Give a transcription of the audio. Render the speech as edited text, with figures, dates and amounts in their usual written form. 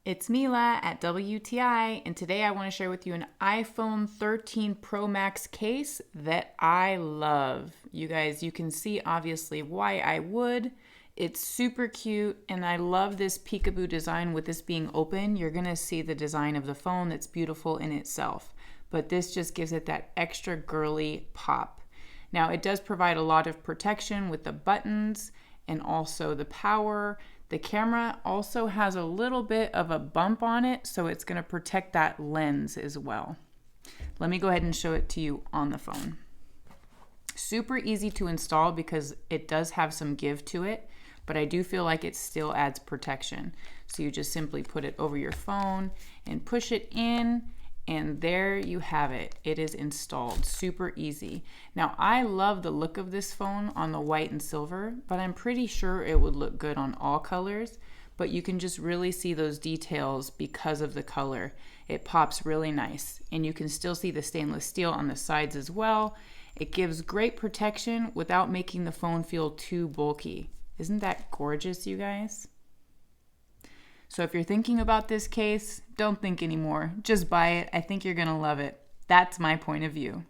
It's Mila at WTI, and today I want to share with you an iPhone 13 Pro Max case that I love. You guys, you can see obviously why I would. It's super cute, and I love this peekaboo design. With this being open, you're going to see the design of the phone that's beautiful in itself, but this just gives it that extra girly pop. Now, it does provide a lot of protection with the buttons and also the power. The camera also has a little bit of a bump on it, so it's going to protect that lens as well. Let me go ahead and show it to you on the phone. Super easy to install because it does have some give to it, but I do feel like it still adds protection. So you just simply put it over your phone and push it in, and there you have it. It is installed. Super easy. Now, I love the look of this phone on the white and silver, but I'm pretty sure it would look good on all colors. But you can just really see those details because of the color. It pops really nice. And you can still see the stainless steel on the sides as well. It gives great protection without making the phone feel too bulky. Isn't that gorgeous, you guys? So if you're thinking about this case, don't think anymore. Just buy it. I think you're going to love it. That's my point of view.